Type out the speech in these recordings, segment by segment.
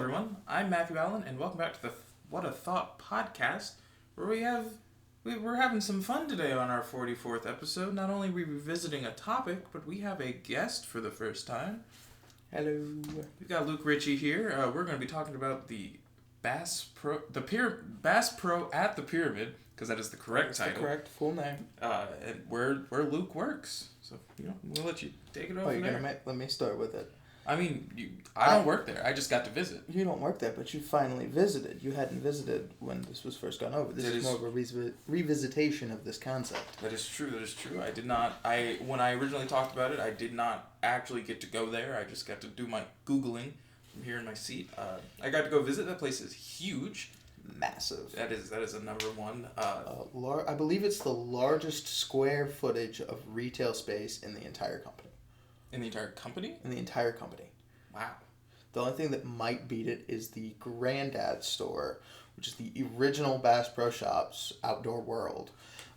everyone. I'm Matthew Allen, and welcome back to the Whatta podcast, where we're having some fun today on our 44th episode. Not only are we revisiting a topic, but we have a guest for the first time. Hello. We've got Luke Ritchie here. We're going to be talking about the Bass Pro at the Pyramid, because that is the correct title. The correct full name. And where Luke works. So we'll let you take it over. Oh, you're gonna let me start with it. I mean, I don't work there. I just got to visit. You don't work there, but you finally visited. You hadn't visited when this was first gone over. This is more of a revisitation of this concept. That is true. I did not. When I originally talked about it, I did not actually get to go there. I just got to do my Googling from here in my seat. I got to go visit. That place is huge. Massive. That is a number one. I believe it's the largest square footage of retail space in the entire company. In the entire company? In the entire company. Wow. The only thing that might beat it is the Granddad store, which is the original Bass Pro Shops outdoor world,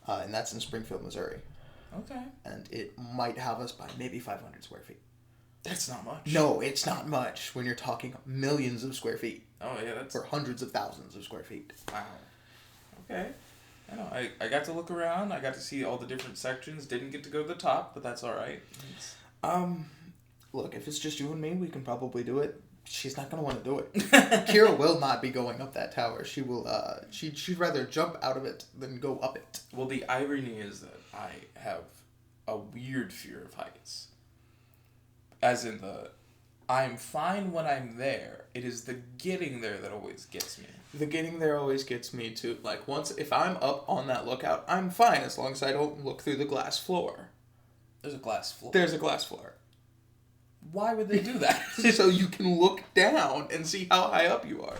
and that's in Springfield, Missouri. Okay. And it might have us by maybe 500 square feet. That's not much. No, it's not much when you're talking millions of square feet. Oh, yeah, that's... Or hundreds of thousands of square feet. Wow. Okay. I know. I got to look around. I got to see all the different sections. Didn't get to go to the top, but that's all right. Look, if it's just you and me, we can probably do it. She's not going to want to do it. Kira will not be going up that tower. She will, she'd rather jump out of it than go up it. Well, the irony is that I have a weird fear of heights. As in I'm fine when I'm there. It is the getting there that always gets me. The getting there always gets me too. Like, if I'm up on that lookout, I'm fine as long as I don't look through the glass floor. There's a glass floor. There's a glass floor. Why would they do that? So you can look down and see how high up you are.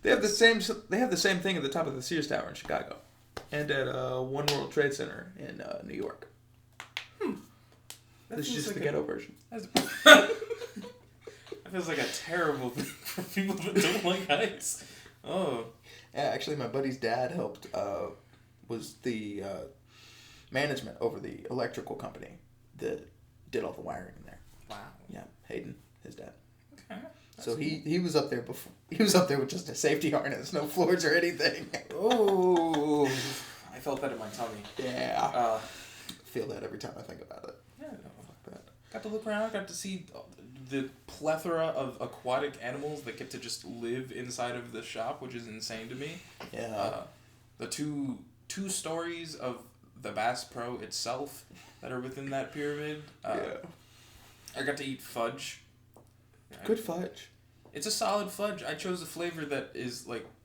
They have the same thing at the top of the Sears Tower in Chicago, and at One World Trade Center in New York. This is just like the ghetto version. That feels like a terrible thing for people that don't like heights. Oh. Yeah, actually, my buddy's dad was the management over the electrical company that did all the wiring in there. Wow. Yeah, Hayden, his dad. Okay. So he was up there before. He was up there with just a safety harness, no floors or anything. Oh, I felt that in my tummy. Yeah. Feel that every time I think about it. Yeah. Fuck that. Got to look around. Got to see the plethora of aquatic animals that get to just live inside of the shop, which is insane to me. Yeah. The two stories of the Bass Pro itself that are within that pyramid. Yeah. I got to eat fudge. Good fudge. It's a solid fudge. I chose a flavor that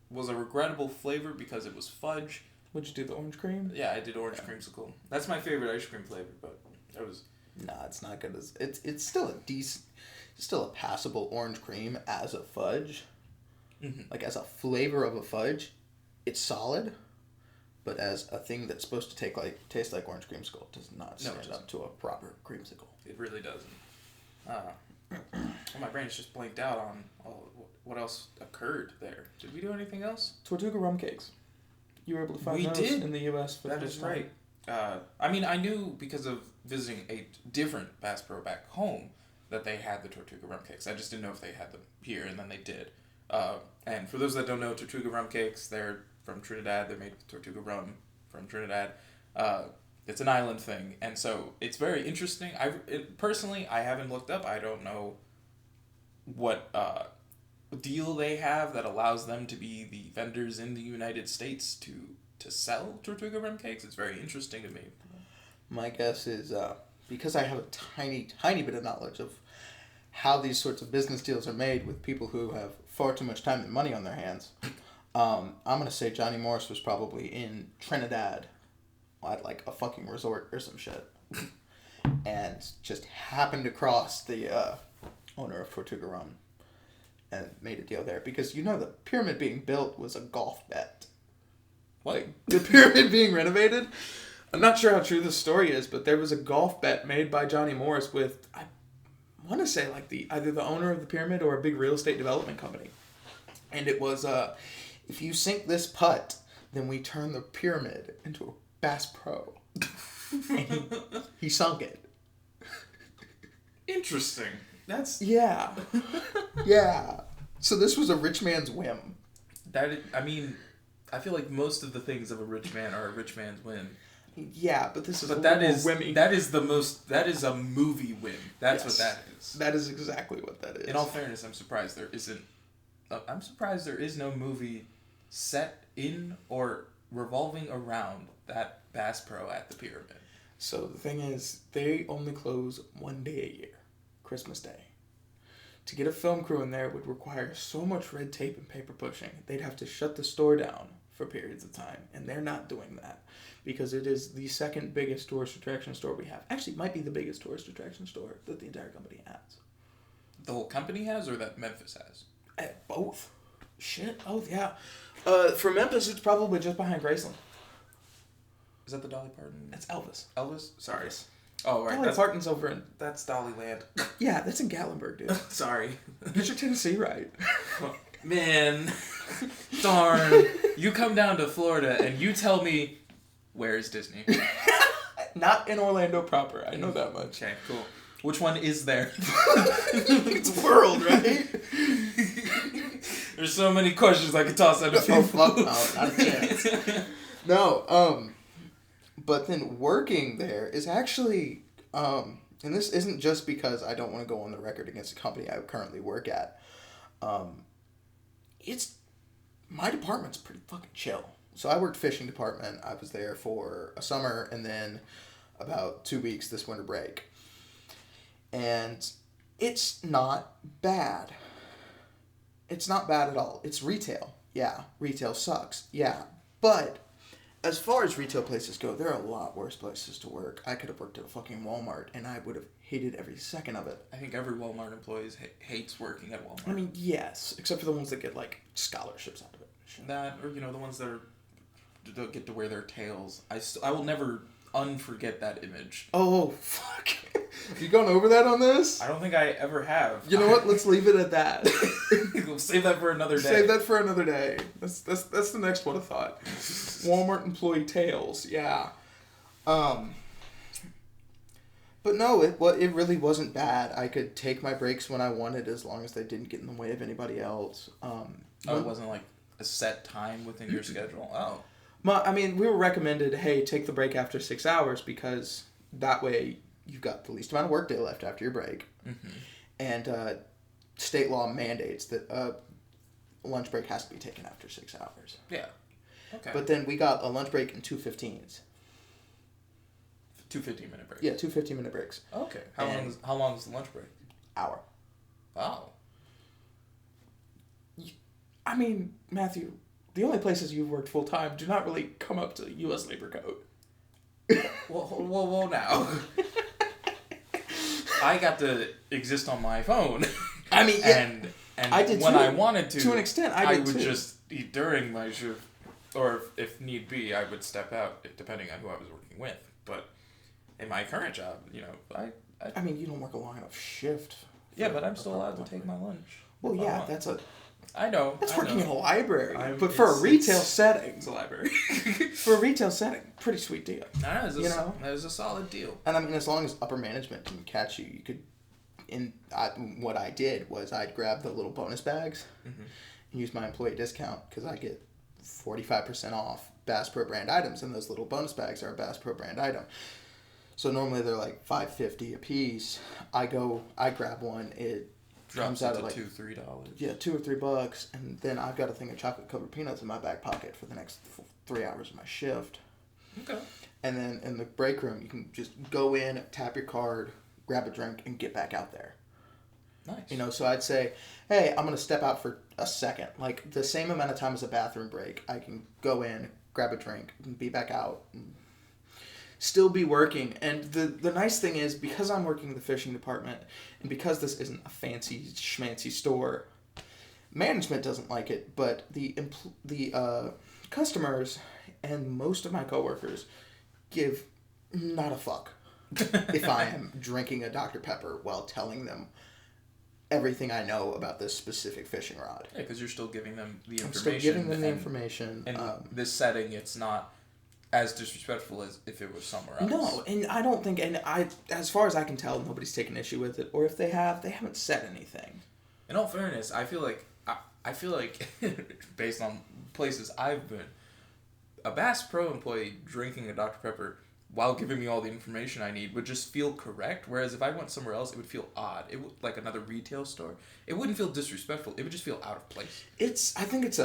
was a regrettable flavor because it was fudge. Would you do the orange cream? Yeah, I did orange creamsicle. That's my favorite ice cream flavor, but it was... Nah, it's not good as... It's still a decent... It's still a passable orange cream as a fudge. Mm-hmm. Like, as a flavor of a fudge, it's solid. But as a thing that's supposed to taste like orange creamsicle, it does not stand up to a proper creamsicle. It really doesn't. My brain's just blanked out on what else occurred there. Did we do anything else? Tortuga rum cakes. You were able to find those in the U.S. for the first time. That is right. I mean, I knew because of visiting a different Bass Pro back home that they had the Tortuga rum cakes. I just didn't know if they had them here, and then they did. And for those that don't know, Tortuga rum cakes, they're from Trinidad. They're made with Tortuga rum from Trinidad. It's an island thing, and so it's very interesting. Personally, I haven't looked up. I don't know what deal they have that allows them to be the vendors in the United States to sell Tortuga rum cakes. It's very interesting to me. My guess is because I have a tiny bit of knowledge of how these sorts of business deals are made with people who have far too much time and money on their hands. I'm going to say Johnny Morris was probably in Trinidad at like a fucking resort or some shit. And just happened across the owner of Tortuga Rum and made a deal there. Because the pyramid being built was a golf bet. Like, the pyramid being renovated, I'm not sure how true this story is, but there was a golf bet made by Johnny Morris with, I want to say like either the owner of the pyramid or a big real estate development company. And it was, if you sink this putt, then we turn the pyramid into a Bass Pro. And he sunk it. Interesting. That's... Yeah. Yeah. So this was a rich man's whim. I mean, I feel like most of the things of a rich man are a rich man's whim. Yeah, but this is whimmy. That is a movie whim. That's what that is. That is exactly what that is. In all fairness, I'm surprised there is no movie set in or revolving around that Bass Pro at the Pyramid. So the thing is, they only close one day a year, Christmas Day. To get a film crew in there would require so much red tape and paper pushing. They'd have to shut the store down for periods of time, and they're not doing that because it is the second biggest tourist attraction store we have. Actually, it might be the biggest tourist attraction store that the entire company has. The whole company has, or that Memphis has? Both. Shit. Oh, yeah. For Memphis, it's probably just behind Graceland. Is that the Dolly Parton? That's Elvis. Elvis? Sorry. Elvis. Oh, right. Dolly Parton's over in... That's Dollyland. Yeah, that's in Gatlinburg, dude. Sorry. Get your Tennessee right. Man. Darn. You come down to Florida and you tell me, where's Disney? Not in Orlando proper. I know that much. Okay, cool. Which one is there? It's World, right? There's so many questions I could toss at a few. Oh, fuck no. Not a chance. No, but then working there is actually, and this isn't just because I don't want to go on the record against the company I currently work at. My department's pretty fucking chill. So I worked fishing department. I was there for a summer and then about 2 weeks this winter break. And it's not bad. It's not bad at all. It's retail. Yeah, retail sucks. Yeah, but as far as retail places go, there are a lot worse places to work. I could have worked at a fucking Walmart, and I would have hated every second of it. I think every Walmart employee hates working at Walmart. I mean, yes, except for the ones that get, like, scholarships out of it. That, or, the ones that don't get to wear their tails. I will never unforget that image. Oh, fuck. Have you gone over that on this? I don't think I ever have. You know what? Let's leave it at that. We'll save that for another day. Save that for another day. That's the next one I thought. Walmart employee tales. Yeah. But no, it really wasn't bad. I could take my breaks when I wanted as long as they didn't get in the way of anybody else. It wasn't like a set time within your schedule? Oh. I mean, we were recommended, hey, take the break after 6 hours because that way you've got the least amount of workday left after your break. Mm-hmm. And state law mandates that lunch break has to be taken after 6 hours. Yeah. Okay. But then we got a lunch break in 2 15s. 2 15-minute breaks? Yeah, 2 15-minute breaks. Okay. How long is the lunch break? Hour. Wow. I mean, Matthew, the only places you've worked full-time do not really come up to U.S. labor code. Whoa, now. I got to exist on my phone. I mean, yeah, and I did when too. I wanted to an extent, I would just eat during my shift, or if need be, I would step out, depending on who I was working with. But in my current job, I mean, you don't work a long enough shift. Yeah, but I'm still allowed to take my lunch. Well, yeah, that's I know. That's working in a library. But for a retail setting. It's a library. For a retail setting, pretty sweet deal. That is a solid deal. And I mean, as long as upper management can catch you could... what I did was I'd grab the little bonus bags and use my employee discount because I get 45% off Bass Pro brand items, and those little bonus bags are a Bass Pro brand item. So normally they're like $5.50 a piece. I grab one, it drops comes out to at like $2-3. Yeah, $2 or $3, and then I've got a thing of chocolate covered peanuts in my back pocket for the next 3 hours of my shift. Okay. And then in the break room, you can just go in, tap your card, grab a drink, and get back out there. Nice. So I'd say, hey, I'm gonna step out for a second, like the same amount of time as a bathroom break. I can go in, grab a drink, and be back out. And still be working. And the nice thing is, because I'm working in the fishing department, and because this isn't a fancy schmancy store, management doesn't like it, but the customers and most of my coworkers give not a fuck if I am drinking a Dr. Pepper while telling them everything I know about this specific fishing rod. Yeah, because you're still giving them the information. I'm still giving them the information. In this setting, it's not as disrespectful as if it was somewhere else. No, and I don't think, as far as I can tell, nobody's taken issue with it, or if they have, they haven't said anything. In all fairness, I feel like I feel like, based on places I've been, a Bass Pro employee drinking a Dr. Pepper while giving me all the information I need would just feel correct. Whereas if I went somewhere else, it would feel odd. It would, like another retail store. It wouldn't feel disrespectful. It would just feel out of place. I think it's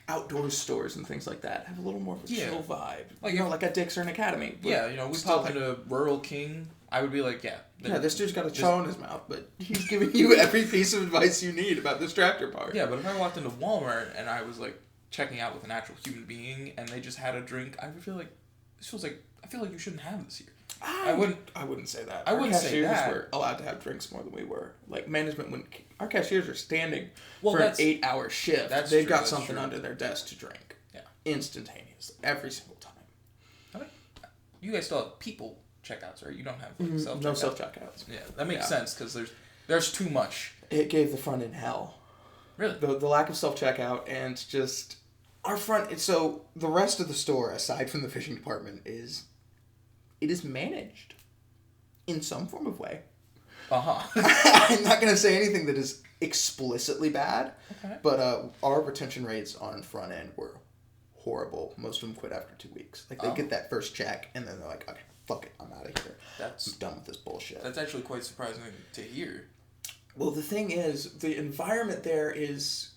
outdoor stores and things like that have a little more of a chill vibe. Like, like at Dick's or an Academy. Yeah, we pop into Rural King. I would be like, yeah. This dude's got a chaw in his mouth, but he's giving you every piece of advice you need about this tractor part. Yeah, but if I walked into Walmart and I was like checking out with an actual human being and they just had a drink, I would feel like, I feel like you shouldn't have this here. I wouldn't say that. I wouldn't say that. Our cashiers were allowed to have drinks more than we were. Like, management wouldn't. Our cashiers are standing for an 8-hour shift. They've got something under their desk to drink. Yeah. Instantaneously. Every single time. You guys still have people checkouts, right? You don't have self-checkouts. No self-checkouts. Yeah, that makes sense because there's too much. It gave the front end hell. Really? The lack of self-checkout and just our front. So the rest of the store, aside from the fishing department, is managed in some form of way. I'm not going to say anything that is explicitly bad, but our retention rates on front end were horrible. Most of them quit after 2 weeks. Like, they get that first check, and then they're like, okay, fuck it, I'm out of here. I'm done with this bullshit. That's actually quite surprising to hear. Well, the thing is, the environment there is,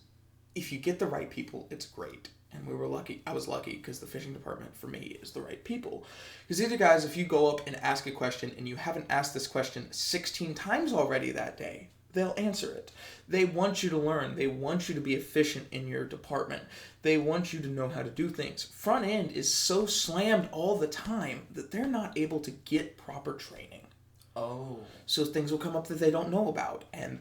if you get the right people, it's great. And we were lucky. I was lucky because the fishing department, for me, is the right people. Because these are guys, if you go up and ask a question and you haven't asked this question 16 times already that day, they'll answer it. They want you to learn. They want you to be efficient in your department. They want you to know how to do things. Front end is so slammed all the time that they're not able to get proper training. Oh. So things will come up that they don't know about, and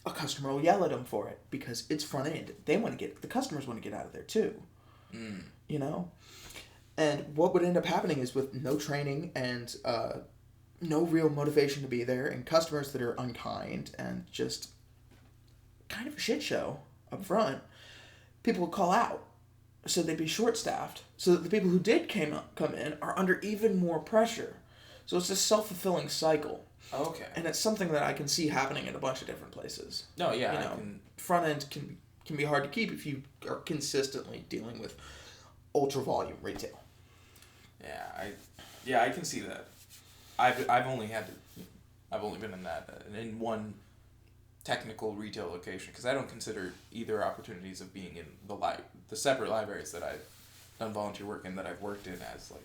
a customer will yell at them for it because it's front end. The customers want to get out of there too. You know? And what would end up happening is, with no training and no real motivation to be there, and customers that are unkind and just kind of a shit show up front, people would call out. So they'd be short-staffed. So that the people who did come in are under even more pressure. So it's a self-fulfilling cycle. Okay. And it's something that I can see happening in a bunch of different places. No, yeah. Front end can be hard to keep if you are consistently dealing with ultra volume retail. Yeah, I can see that. I've only been in that in one technical retail location, because I don't consider either opportunities of being in the separate libraries that I've done volunteer work in, that I've worked in, as like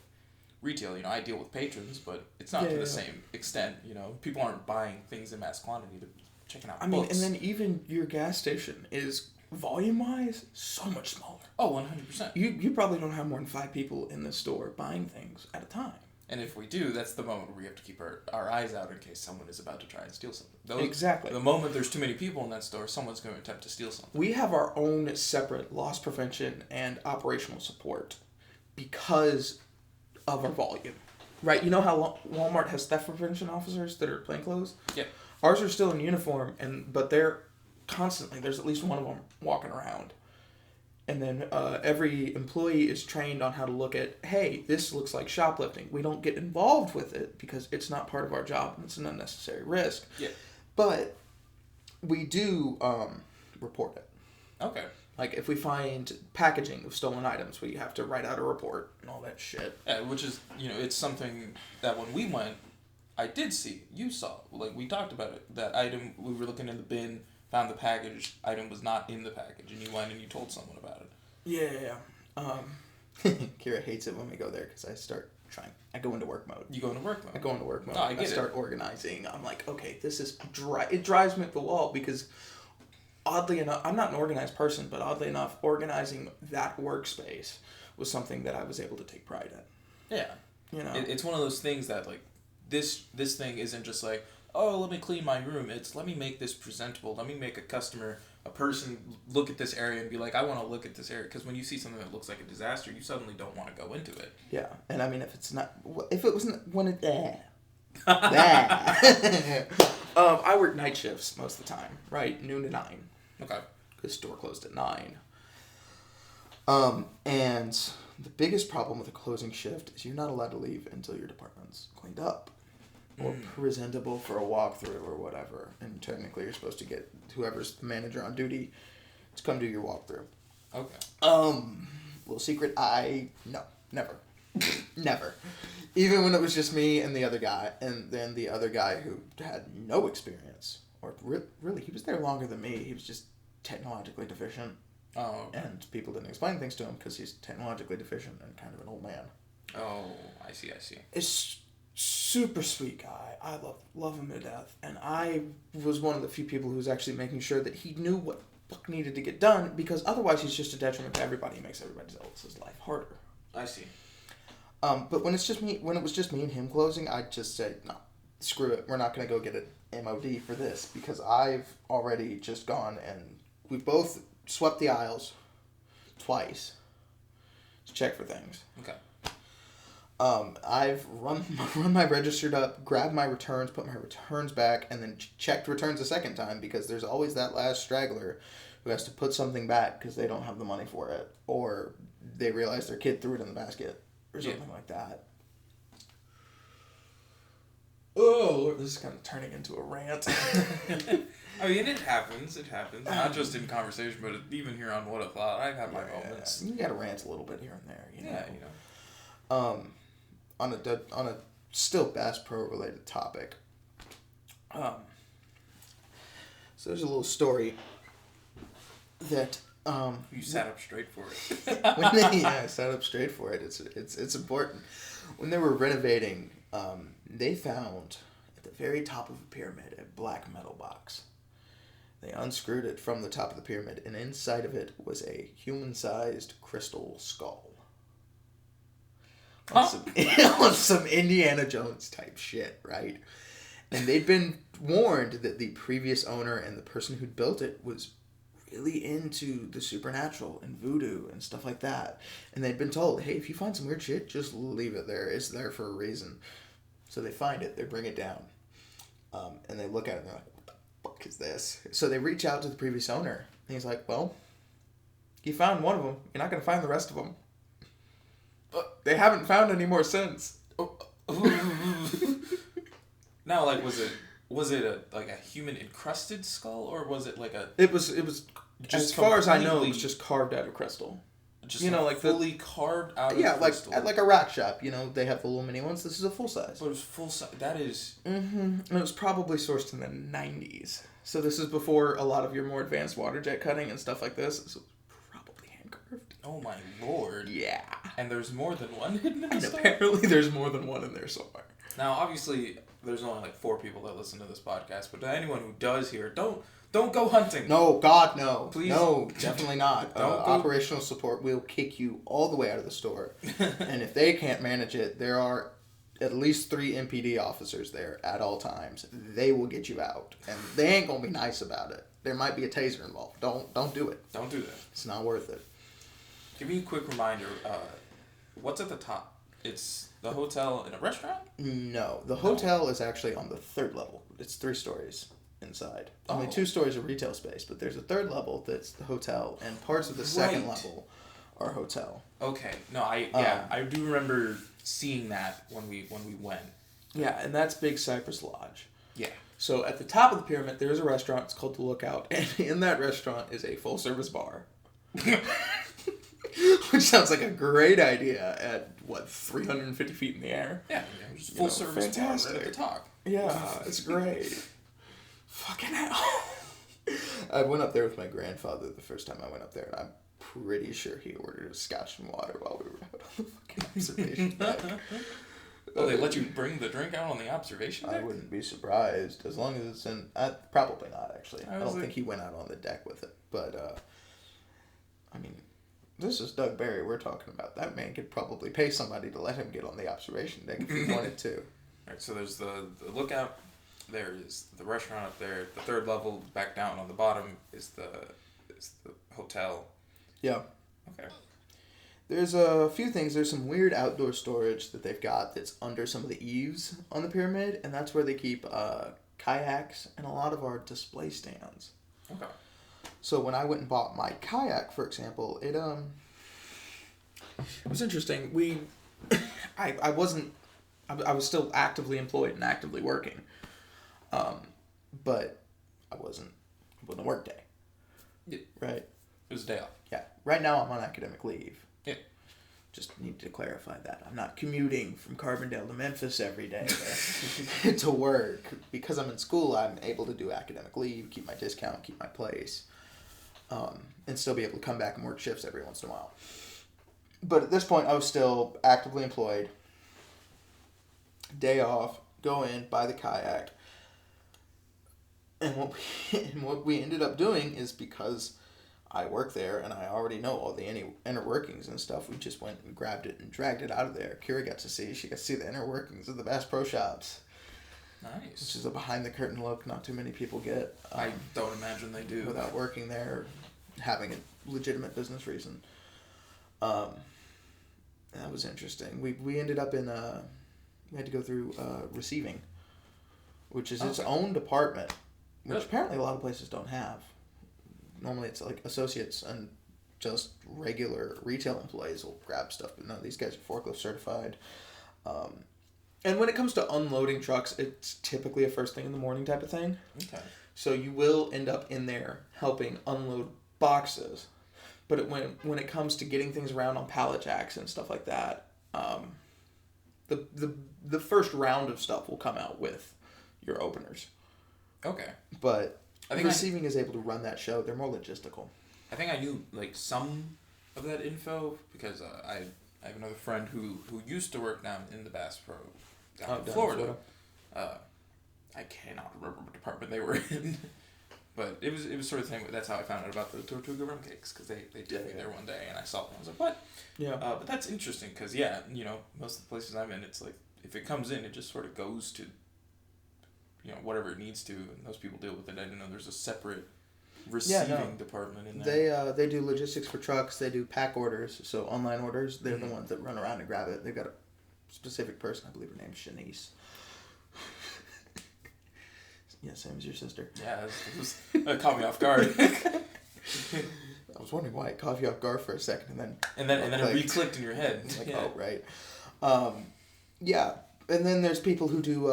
retail. I deal with patrons, but it's not to the same extent. People aren't buying things in mass quantity to checking out books. And then even your gas station is, volume-wise, so much smaller. Oh, 100%. You probably don't have more than 5 people in the store buying things at a time. And if we do, that's the moment where we have to keep our eyes out in case someone is about to try and steal something. Exactly. The moment there's too many people in that store, someone's going to attempt to steal something. We have our own separate loss prevention and operational support because of our volume. Right? You know how Walmart has theft prevention officers that are plainclothes? Yeah. Ours are still in uniform, but they're constantly, there's at least one of them walking around. And then every employee is trained on how to look at, hey, this looks like shoplifting. We don't get involved with it because it's not part of our job and it's an unnecessary risk. Yeah. But we do report it. Okay. Like, if we find packaging of stolen items, we have to write out a report and all that shit. Which is, it's something that when we went, I did see. You saw. Like, we talked about it. That item, we were looking in the bin, found the package, item was not in the package, and you went and you told someone about it. Yeah. Kira hates it when we go there because I go into work mode. You go into work mode? I go into work mode. No, I start organizing. I'm like, okay, this is it drives me up the wall because, oddly enough, I'm not an organized person, but oddly enough, organizing that workspace was something that I was able to take pride in. Yeah. It's one of those things that, like, this thing isn't just like, oh, let me clean my room. It's, let me make this presentable. Let me make a person look at this area and be like, I want to look at this area. Because when you see something that looks like a disaster, you suddenly don't want to go into it. Yeah. And I mean, if it wasn't when it, I work night shifts most of the time, right? Noon to 9. Okay. Because store closed at 9. And the biggest problem with a closing shift is you're not allowed to leave until your department's cleaned up or presentable for a walkthrough or whatever. And technically you're supposed to get whoever's the manager on duty to come do your walkthrough. Okay. Little secret, no, never. Never. Even when it was just me and the other guy, and then the other guy who had no experience, or really, he was there longer than me. He was just technologically deficient. Oh. Okay. And people didn't explain things to him because he's technologically deficient and kind of an old man. Oh, I see. It's super sweet guy. I love him to death. And I was one of the few people who was actually making sure that he knew what fuck needed to get done, because otherwise he's just a detriment to everybody. He makes everybody else's life harder. I see. But when it was just me and him closing, I'd just say, no, screw it. We're not going to go get an MOD for this, because I've already just gone and we both swept the aisles twice to check for things. Okay. I've run my registered up, grabbed my returns, put my returns back, and then checked returns a second time, because there's always that last straggler who has to put something back because they don't have the money for it, or they realize their kid threw it in the basket, or something like that. Oh, Lord, this is kind of turning into a rant. I mean, it happens. Not just in conversation, but even here on What a Thought, I've had my moments. You gotta rant a little bit here and there, you know? Yeah, you know. On a still Bass Pro related topic. So there's a little story that You sat up straight for it. I sat up straight for it. It's important. When they were renovating, they found at the very top of a pyramid a black metal box. They unscrewed it from the top of the pyramid, and inside of it was a human-sized crystal skull. On some Indiana Jones type shit, right? And they'd been warned that the previous owner and the person who'd built it was really into the supernatural and voodoo and stuff like that. And they'd been told, hey, if you find some weird shit, just leave it there. It's there for a reason. So they find it, they bring it down, and they look at it and they're like, what the fuck is this? So they reach out to the previous owner, and he's like, well, you found one of them. You're not going to find the rest of them. They haven't found any more since. Now, like, was it like a human encrusted skull, or was it like a? It was just, as far as I know, it was just carved out of crystal. Just, you know, like fully carved out of crystal. Yeah, like a rock shop. You know, they have the little mini ones. This is a full size. But it was full size. That is. Mm-hmm. And it was probably sourced in the 90s. So this is before a lot of your more advanced water jet cutting and stuff like this. So probably hand carved. Oh my lord. Yeah. And there's more than one hidden in the store? Apparently there's more than one in there somewhere. Now, obviously, there's only like 4 people that listen to this podcast, but to anyone who does hear, don't go hunting. No, God, no. Please. No, definitely not. Operational support will kick you all the way out of the store. And if they can't manage it, there are at least 3 MPD officers there at all times. They will get you out. And they ain't going to be nice about it. There might be a taser involved. Don't do it. Don't do that. It's not worth it. Give me a quick reminder. What's at the top? It's the hotel and a restaurant? No. The hotel is actually on the 3rd level. It's 3 stories inside. Only 2 stories of retail space, but there's a 3rd level that's the hotel, and parts of the 2nd level are hotel. Okay. No, I do remember seeing that when we went. Yeah, and that's Big Cypress Lodge. Yeah. So at the top of the pyramid, there's a restaurant. It's called The Lookout, and in that restaurant is a full-service bar. Which sounds like a great idea at, 350 feet in the air? Yeah, full service bar right at the top. Yeah, it's great. Fucking hell. I went up there with my grandfather the first time I went up there, and I'm pretty sure he ordered a scotch and water while we were out on the fucking observation deck. Oh, they let you bring the drink out on the observation deck? I wouldn't be surprised, as long as it's in... probably not, actually. I don't think he went out on the deck with it, but, I mean... This is Doug Barry we're talking about. That man could probably pay somebody to let him get on the observation deck if he wanted to. Alright, so there's the lookout. There is the restaurant up there. The 3rd level, back down on the bottom, is the hotel. Yeah. Okay. There's a few things. There's some weird outdoor storage that they've got that's under some of the eaves on the pyramid, and that's where they keep kayaks and a lot of our display stands. Okay. So when I went and bought my kayak, for example, it was interesting. I was still actively employed and actively working, but it wasn't a work day, yeah. right? It was a day off. Yeah. Right now I'm on academic leave. Yeah. Just need to clarify that. I'm not commuting from Carbondale to Memphis every day to work. Because I'm in school, I'm able to do academic leave, keep my discount, keep my place, and still be able to come back and work shifts every once in a while. But at this point, I was still actively employed. Day off, go in, buy the kayak. And what we ended up doing is, because I work there and I already know all the inner workings and stuff, we just went and grabbed it and dragged it out of there. Kira got to see. She got to see the inner workings of the Bass Pro Shops. Nice. Which is a behind-the-curtain look not too many people get. I don't imagine they do. Without working there, having a legitimate business reason. That was interesting. We ended up in we had to go through receiving, which is its own department, which apparently a lot of places don't have. Normally it's like associates and just regular retail employees will grab stuff, but no, these guys are forklift certified. And when it comes to unloading trucks, it's typically a first thing in the morning type of thing. Okay. So you will end up in there helping unload boxes. But when it comes to getting things around on pallet jacks and stuff like that, the first round of stuff will come out with your openers. Okay. But I think receiving is able to run that show. They're more logistical. I think I knew like some of that info because I have another friend who used to work down in the Bass Pro down in Florida. I cannot remember what department they were in. But it was sort of the thing. That's how I found out about the Tortuga rum cakes, because they took me there one day and I saw them. I was like, what? Yeah. But that's interesting because, most of the places I'm in, it's like if it comes in, it just sort of goes to, whatever it needs to, and those people deal with it. I didn't know there's a separate receiving department in there. They do logistics for trucks. They do pack orders, so online orders. They're the ones that run around and grab it. They've got a specific person. I believe her name's Shanice. Yeah, same as your sister. Yeah, it caught me off guard. I was wondering why it caught you off guard for a second, and then it re-clicked in your head. Like, yeah. Oh, right. Yeah, and then there's people who do.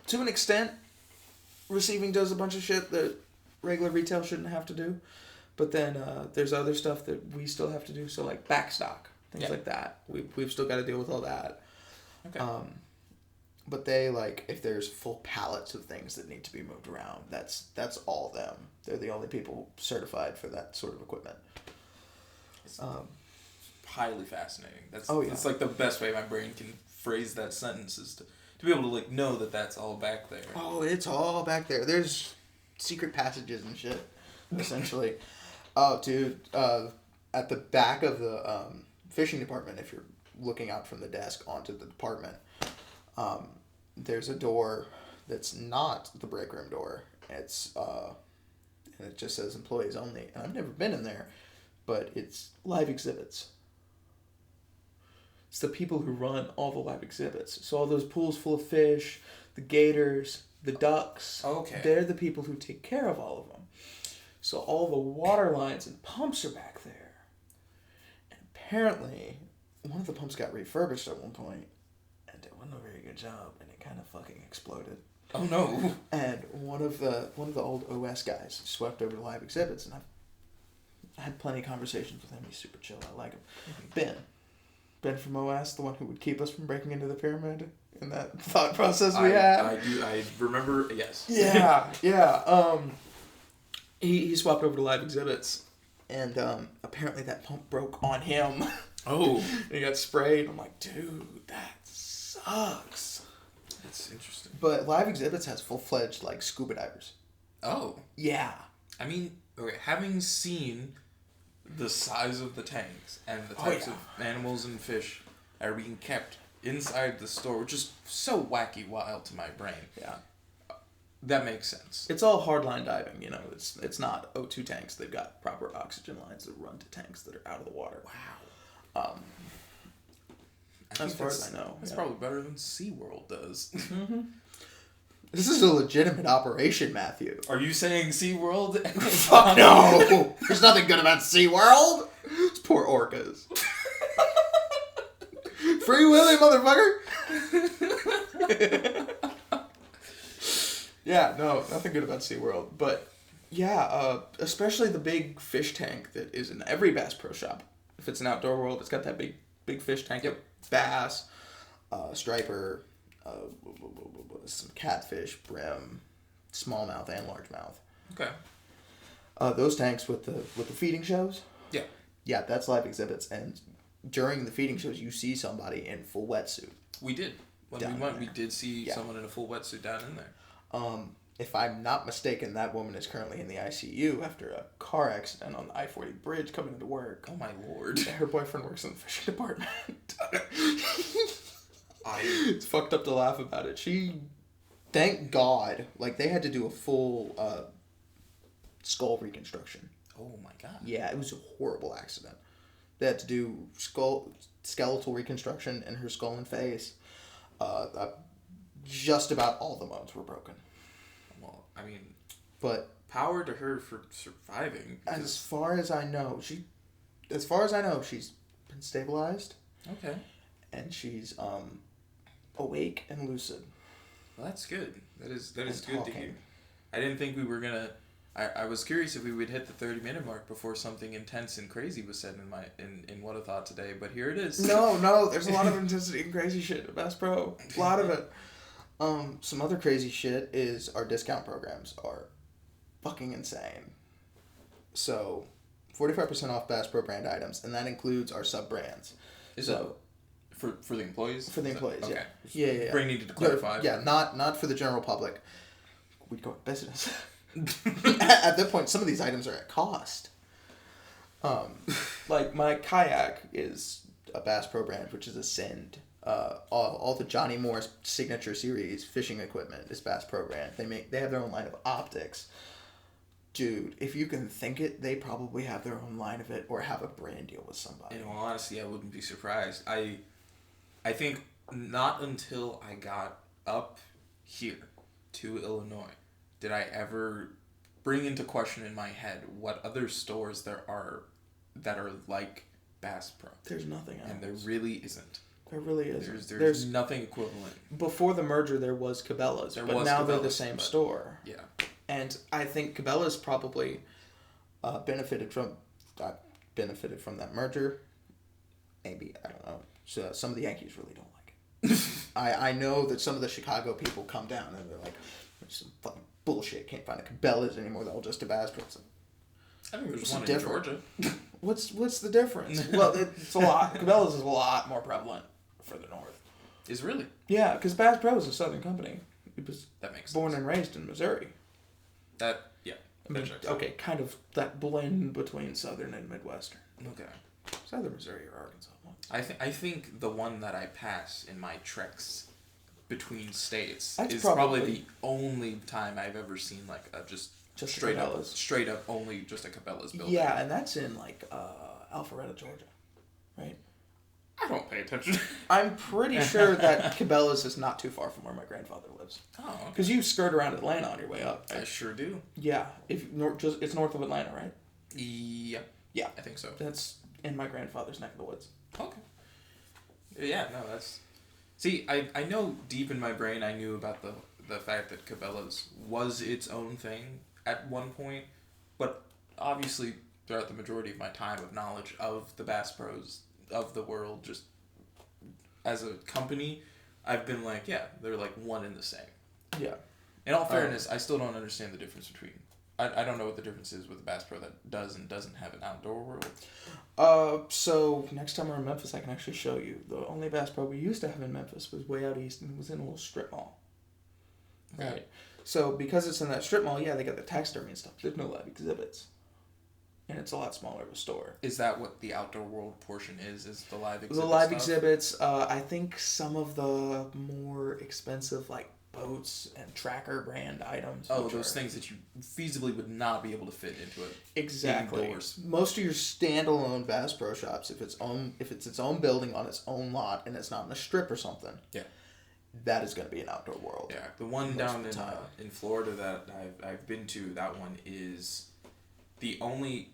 To an extent, receiving does a bunch of shit that regular retail shouldn't have to do, but then there's other stuff that we still have to do. So like backstock, things like that. We've still got to deal with all that. Okay. But they, like, if there's full pallets of things that need to be moved around, that's all them. They're the only people certified for that sort of equipment. It's highly fascinating. That's like the best way my brain can phrase that sentence is to be able to, like, know that that's all back there. Oh, it's all back there. There's secret passages and shit, essentially. Oh, dude, at the back of the fishing department, if you're looking out from the desk onto the department, there's a door that's not the break room door. It's and it just says employees only. And I've never been in there, but it's live exhibits. It's the people who run all the live exhibits. So all those pools full of fish, the gators, the ducks. Okay. They're the people who take care of all of them. So all the water lines and pumps are back there. And apparently, one of the pumps got refurbished at one point. And it wasn't a very good job, and it kind of fucking exploded. Oh no! And one of the old OS guys swept over to live exhibits, and I had plenty of conversations with him. He's super chill. I like him. Mm-hmm. Ben from OS, the one who would keep us from breaking into the pyramid, in that thought process we had. I remember. Yes. Yeah. He swapped over to live exhibits, and apparently that pump broke on him. Oh. He got sprayed. I'm like, dude, that sucks. That's interesting. But live exhibits has full-fledged, like, scuba divers. Oh. Yeah. I mean, okay, having seen the size of the tanks and the types of animals and fish that are being kept inside the store, which is so wacky wild to my brain. Yeah. That makes sense. It's all hardline diving, you know. It's not O2 tanks. They've got proper oxygen lines that run to tanks that are out of the water. Wow. As far as I know. That's probably better than SeaWorld does. Mm-hmm. This is a legitimate operation, Matthew. Are you saying SeaWorld? Fuck no! There's nothing good about SeaWorld! It's poor orcas. Free Willy, motherfucker! Yeah, no, nothing good about SeaWorld. But Especially the big fish tank that is in every Bass Pro Shop. If it's an Outdoor World, it's got that big fish tank. Yep. Bass, striper, some catfish, brim, smallmouth, and largemouth. Okay. Those tanks with the feeding shows. Yeah. Yeah, that's live exhibits, and during the feeding shows, you see somebody in full wetsuit. We did. When Down we went, there. we did see someone in a full wetsuit down in there. If I'm not mistaken, that woman is currently in the ICU after a car accident on the I-40 bridge coming into work. Oh my lord. Her boyfriend works in the fishing department. It's fucked up to laugh about it. Thank God, like they had to do a full skull reconstruction. Oh my god. Yeah, it was a horrible accident. They had to do skeletal reconstruction in her skull and face. Just about all the bones were broken. Well, I mean, but power to her for surviving. As far as I know, she's been stabilized. Okay. And she's awake and lucid. Well, that's good. That is good talking. to hear. I didn't think we were gonna. I was curious if we would hit the 30-minute mark before something intense and crazy was said in What a Thought today, but here it is. No, there's a lot of intensity and crazy shit at Bass Pro. A lot of it. Some other crazy shit is our discount programs are fucking insane. So, 45% off Bass Pro brand items, and that includes our sub-brands. Is that for the employees? For the employees, okay. Yeah. Brain needed to clarify. Yeah, not for the general public. We'd go out of business. At that point, some of these items are at cost. Like my kayak is a Bass Pro brand, which is Ascend. All the Johnny Moore's signature series fishing equipment is Bass Pro brand. They have their own line of optics. Dude, if you can think it, they probably have their own line of it or have a brand deal with somebody. In all honesty, I wouldn't be surprised. I think not until I got up here to Illinois did I ever bring into question in my head what other stores there are that are like Bass Pro. There's nothing else. And there really isn't. There really isn't. There's nothing equivalent. Before the merger, there was Cabela's, but now they're the same store. Yeah. And I think Cabela's probably benefited from that merger. Maybe, I don't know. So some of the Yankees really don't like it. I know that some of the Chicago people come down and they're like, there's some fucking bullshit. Can't find a Cabela's anymore. They're all just a Bass Pro. I think there's one in Georgia. What's the difference? Well, it's a lot. Cabela's is a lot more prevalent further north. Is really? Yeah, because Bass Pro is a southern company. It was that makes born sense. and raised in Missouri. Okay, kind of that blend between southern and midwestern. Okay. Southern Missouri or Arkansas. I think the one that I pass in my treks between states That's is probably the only time I've ever seen like a just straight up only just a Cabela's building. Yeah, and that's in like Alpharetta, Georgia, right? I don't pay attention. I'm pretty sure that Cabela's is not too far from where my grandfather lives. Oh, because you skirt around Atlanta on your way up. Right? I sure do. Yeah, it's north of Atlanta, right? Yeah, I think so. That's in my grandfather's neck of the woods. Okay. Yeah, no, that's. See, I know deep in my brain I knew about the fact that Cabela's was its own thing at one point, but obviously throughout the majority of my time of knowledge of the Bass Pros of the world, just as a company, I've been like, yeah, they're like one and the same. Yeah. In all fairness, I still don't understand the difference between. I don't know what the difference is with a Bass Pro that does and doesn't have an outdoor world. So next time we're in Memphis, I can actually show you. The only Bass Pro we used to have in Memphis was way out east, and it was in a little strip mall. Okay. Right. So because it's in that strip mall, yeah, they got the taxidermy and stuff. There's no live exhibits. And it's a lot smaller of a store. Is that what the outdoor world portion is the live exhibits? The live exhibits, I think some of the more expensive, like, boats and tracker brand items. Oh, those things that you feasibly would not be able to fit into it. Exactly. Indoors. Most of your standalone Bass Pro Shops, if it's its own building on its own lot and it's not in a strip or something, that is going to be an outdoor world. Yeah, the one down in Florida that I've been to, that one is the only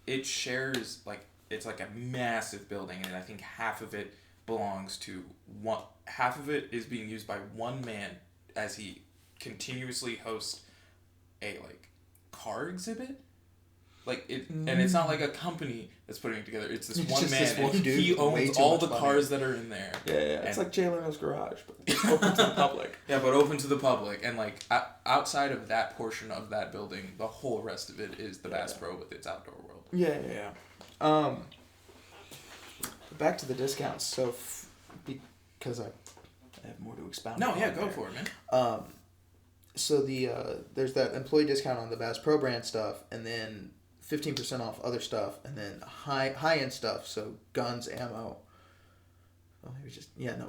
it shares like it's like a massive building, and I think half of it belongs to one. Half of it is being used by one man as he continuously hosts a like car exhibit. Like it, and it's not like a company that's putting it together. It's this It's one just man, this one and dude he with way owns too all much the money. cars that are in there. Yeah. It's like Jay Leno's garage, but it's open to the public. Yeah, but open to the public, and like outside of that portion of that building, the whole rest of it is the Bass Pro with its outdoor world. Yeah. Back to the discounts. So, because I have more to expound. No, on yeah, there. go for it, man. So there's that employee discount on the Bass Pro brand stuff, and then 15% off other stuff, and then high end stuff. So guns, ammo. Well, maybe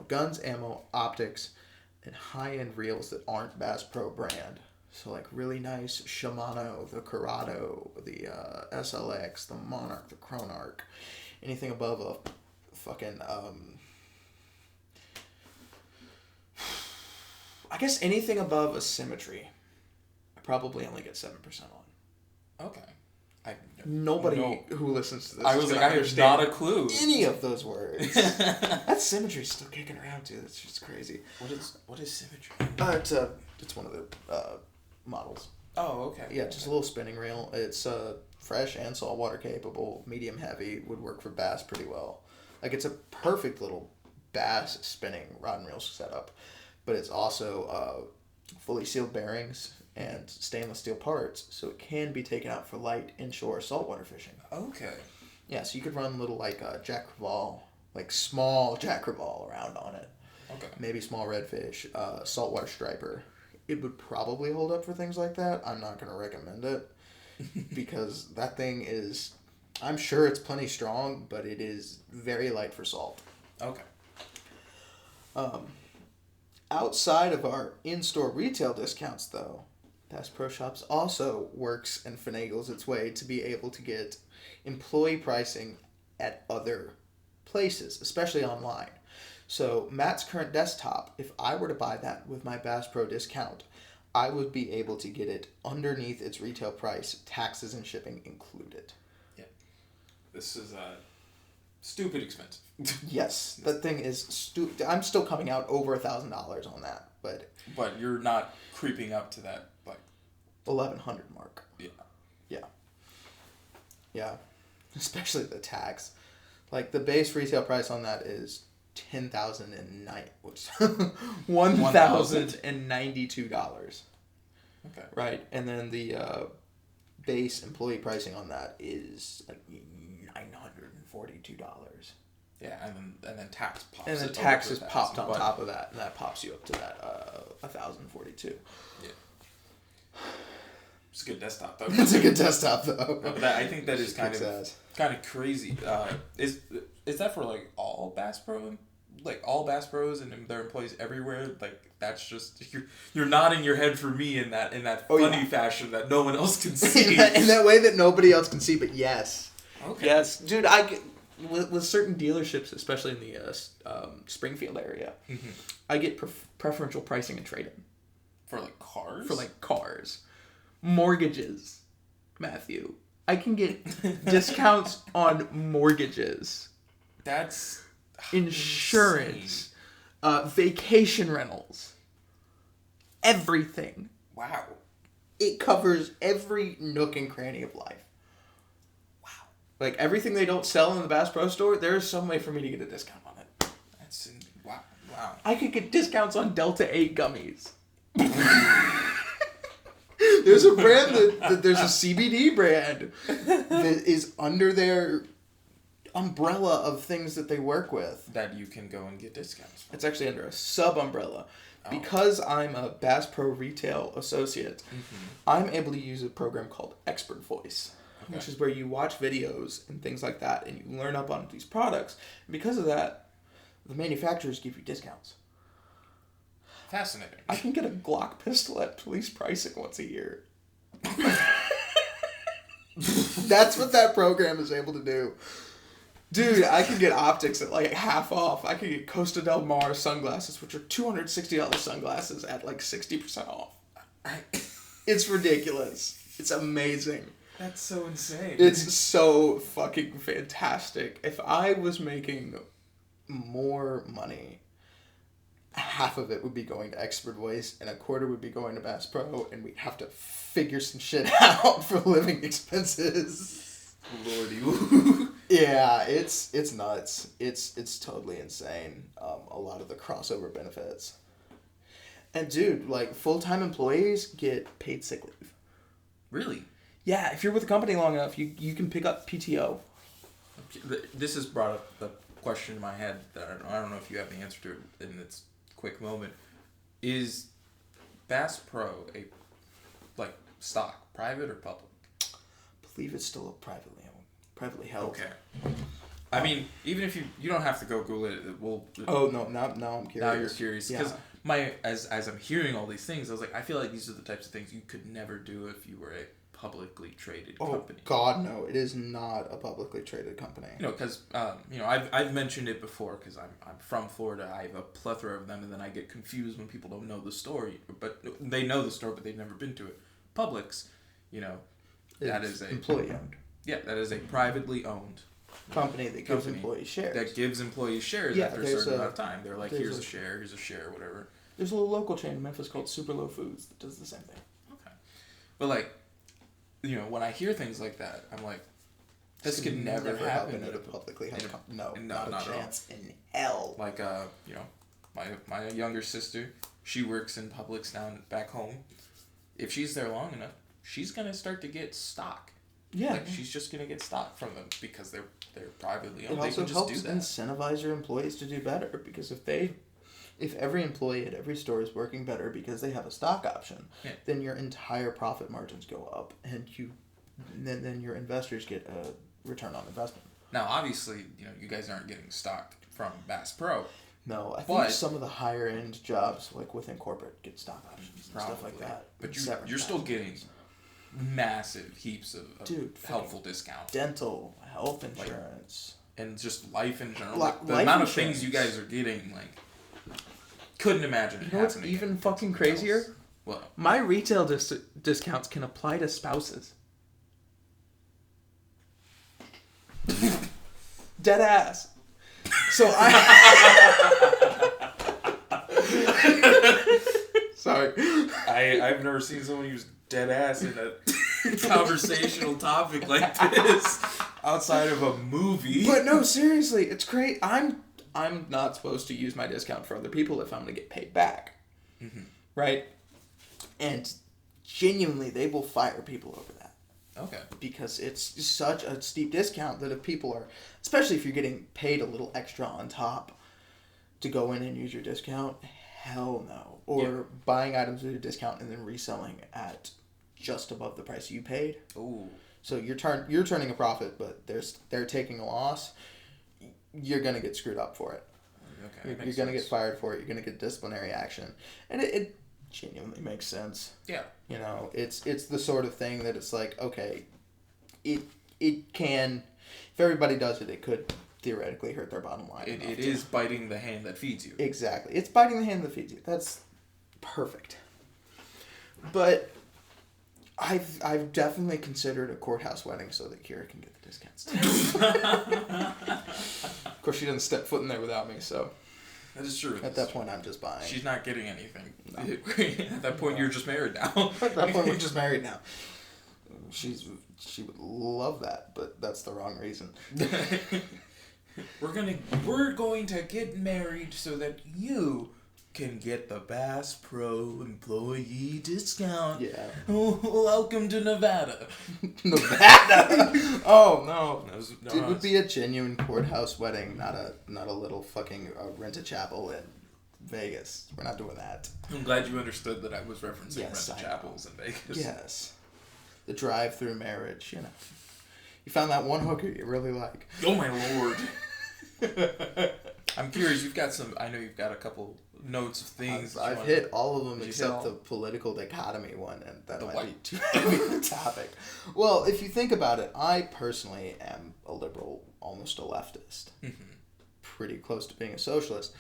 guns, ammo, optics, and high end reels that aren't Bass Pro brand. So like really nice Shimano, the Corrado, the SLX, the Monarch, the Chronarch, anything above a fucking I guess anything above a Symmetry, I probably only get 7% on. Okay. Nobody who listens to this I was like, I have not a clue. Any of those words. That Symmetry's still kicking around too. That's just crazy. What is Symmetry? It's one of the models. Oh, okay. Yeah, just a little spinning reel. It's fresh and saltwater capable, medium heavy, would work for bass pretty well. Like it's a perfect little bass spinning rod and reel setup, but it's also fully sealed bearings and stainless steel parts, so it can be taken out for light inshore saltwater fishing. Okay. Yeah, so you could run little like Jack Crevalle, like small Jack Crevalle around on it. Okay. Maybe small redfish, saltwater striper. It would probably hold up for things like that. I'm not going to recommend it because that thing is, I'm sure it's plenty strong, but it is very light for salt. Okay. Outside of our in-store retail discounts, though, Bass Pro Shops also works and finagles its way to be able to get employee pricing at other places, especially online. So Matt's current desktop, if I were to buy that with my Bass Pro discount, I would be able to get it underneath its retail price, taxes and shipping included. Yeah. This is stupid expensive. Yes, that thing is stupid. I'm still coming out over $1,000 on that, but you're not creeping up to that like 1,100 mark. Yeah. Yeah. Especially the tax. Like the base retail price on that is $1,092. Okay. Right, and then the base employee pricing on that is like $942. Yeah, and then tax pops. And then tax is popped on top of that, and that pops you up to that $1,042. Yeah. It's a good desktop though. It's a good desktop though. No, but I think that is kind of crazy. Is that for like all Bass Pro, like all Bass Pros and their employees everywhere? Like that's just you're nodding your head for me in that funny fashion that no one else can see. in that way that nobody else can see, but yes. Okay. Yes, dude. With certain dealerships, especially in the Springfield area, mm-hmm. I get preferential pricing and trade-in. For like cars? For like cars. Mortgages, Matthew. I can get discounts on mortgages. That's insurance, vacation rentals, everything. Wow. It covers every nook and cranny of life. Wow. Like everything they don't sell in the Bass Pro Store, there's some way for me to get a discount on it. Wow. I could get discounts on Delta 8 gummies. There's a brand there's a CBD brand that is under their umbrella of things that they work with. That you can go and get discounts from. It's actually under a sub-umbrella. Oh. Because I'm a Bass Pro retail associate, mm-hmm. I'm able to use a program called Expert Voice, which is where you watch videos and things like that, and you learn up on these products. And because of that, the manufacturers give you discounts. Fascinating. I can get a Glock pistol at police pricing once a year. That's what that program is able to do. Dude, I can get optics at like half off. I can get Costa Del Mar sunglasses, which are $260 sunglasses at like 60% off. It's ridiculous. It's amazing. That's so insane. It's so fucking fantastic. If I was making more money half of it would be going to expert voice and a quarter would be going to Bass Pro, and we'd have to figure some shit out for living expenses. Lordy. Yeah, it's nuts. It's totally insane. A lot of the crossover benefits. And dude, like, full-time employees get paid sick leave. Really? Yeah, if you're with a company long enough, you can pick up PTO. This has brought up the question in my head that I don't know if you have the answer to it in this quick moment. Is Bass Pro a, like, stock, private or public? I believe it's still privately held. Okay. I mean, even if you don't have to go Google it. Oh no! Now I'm curious. Now you're curious because yeah. as I'm hearing all these things, I was like, I feel like these are the types of things you could never do if you were a publicly traded company. Oh God, no! It is not a publicly traded company. You know, because I've mentioned it before because I'm from Florida. I have a plethora of them, and then I get confused when people don't know the story. But they know the store, but they've never been to it. Publix, that is a employee owned. Yeah, that is a privately owned company that gives employees shares. That gives employees shares after a certain amount of time. They're like, here's a share, whatever. There's a little local chain in Memphis called Super Low Foods that does the same thing. Okay. But, like, when I hear things like that, I'm like, this could never happen at a publicly held company. No, not a chance in hell. Like, my younger sister, she works in Publix down back home. If she's there long enough, she's going to start to get stock. Yeah. Like, she's just going to get stock from them because they're privately owned. It also helps incentivize your employees to do better, because if every employee at every store is working better because they have a stock option, then your entire profit margins go up, and then your investors get a return on investment. Now, obviously, you guys aren't getting stock from Bass Pro. No, I think some of the higher end jobs, like within corporate, get stock options and stuff like that. But you're still getting massive heaps of helpful discounts. Dental, health insurance. And just life in general. The amount of things you guys are getting, like, couldn't imagine it happening. What's even fucking crazier? What? My retail discounts can apply to spouses. Dead ass. So Sorry. I've never seen someone use dead ass in a conversational topic like this outside of a movie. But no, seriously, it's great. I'm not supposed to use my discount for other people if I'm going to get paid back. Mm-hmm. Right? And genuinely, they will fire people over that. Okay. Because it's such a steep discount that if people are, especially if you're getting paid a little extra on top to go in and use your discount, hell no. Or buying items at a discount and then reselling at just above the price you paid. Ooh. So you're turning a profit, but they're taking a loss. You're gonna get screwed up for it. Okay. You're gonna get fired for it. You're gonna get disciplinary action, and it genuinely makes sense. Yeah. It's the sort of thing that it's like, okay, it can, if everybody does it, it could theoretically hurt their bottom line. It is biting the hand that feeds you. Exactly. It's biting the hand that feeds you. That's perfect. But I've definitely considered a courthouse wedding so that Kira can get the discounts. Of course, she doesn't step foot in there without me, so. That is true. At that point, I'm just buying. She's not getting anything. No. At that point, you're just married now. At that point, we're just married now. She would love that, but that's the wrong reason. We're going to get married so that you can get the Bass Pro employee discount. Yeah. Oh, welcome to Nevada. Nevada? Oh no. It would be a genuine courthouse wedding, not a little fucking rent-a-chapel in Vegas. We're not doing that. I'm glad you understood that I was referencing rent-a-chapels in Vegas. Yes. The drive-through marriage, You found that one hooker you really like. Oh my lord. I'm curious, I know you've got a couple notes of things. I've hit all of them except the political dichotomy one, and that might be too heavy of a topic. Well, if you think about it, I personally am a liberal, almost a leftist. Mm-hmm. Pretty close to being a socialist.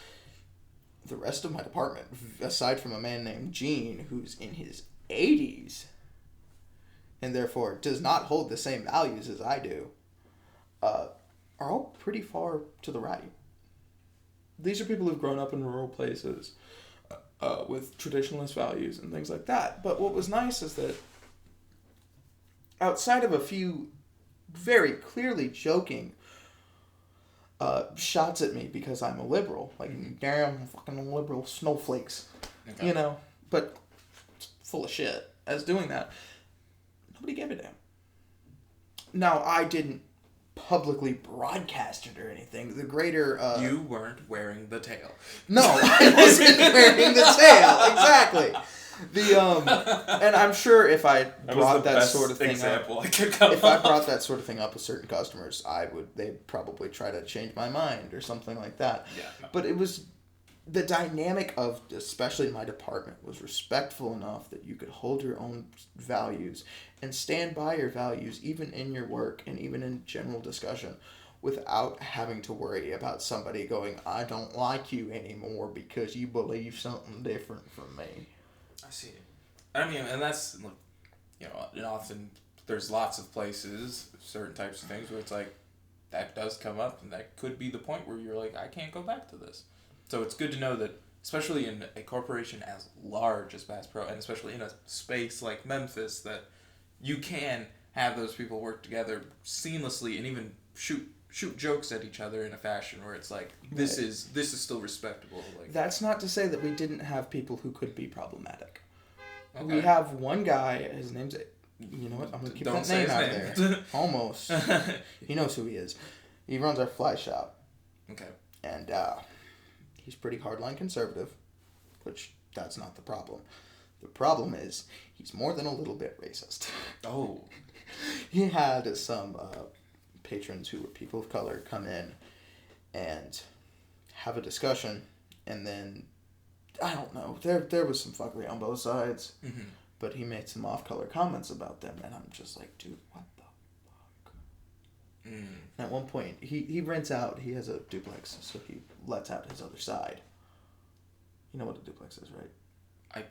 The rest of my department, aside from a man named Gene, who's in his 80s, and therefore does not hold the same values as I do, are all pretty far to the right. these are people who've grown up in rural places with traditionalist values and things like that. But what was nice is that outside of a few very clearly joking shots at me because I'm a liberal, like, damn fucking liberal snowflakes, Okay. you know, but full of shit as doing that, nobody gave a damn. Now, I didn't publicly broadcast it or anything. The greater... You weren't wearing the tail. No, I wasn't wearing the tail. Exactly. And I'm sure if I brought that sort of thing up, if I brought that sort of thing up with certain customers, they'd probably try to change my mind or something like that. Yeah. No. But it was the dynamic of, especially my department, was respectful enough that you could hold your own values and stand by your values even in your work and even in general discussion without having to worry about somebody going, I don't like you anymore because you believe something different from me. I see. I mean, and that's, you know, and often there's lots of places, certain types of things where it's like, that does come up and that could be the point where you're like, I can't go back to this. So it's good to know that, especially in a corporation as large as Bass Pro, and especially in a space like Memphis, that you can have those people work together seamlessly and even shoot jokes at each other in a fashion where it's like, this is still respectable. Like, that's not to say that we didn't have people who could be problematic. okay. We have one guy, his name's, you know what, I'm going to keep Don't that say name out his of name. there. Almost. He knows who he is. He runs our fly shop. Okay. And he's pretty hardline conservative, which that's not the problem. The problem is he's more than a little bit racist. Oh. He had some patrons who were people of color come in and have a discussion, and then, I don't know, there was some fuckery on both sides, Mm-hmm. but he made some off-color comments about them, and I'm just like, dude, what the fuck? Mm. At one point, he rents out, he has a duplex, so he lets out his other side. You know what a duplex is, right?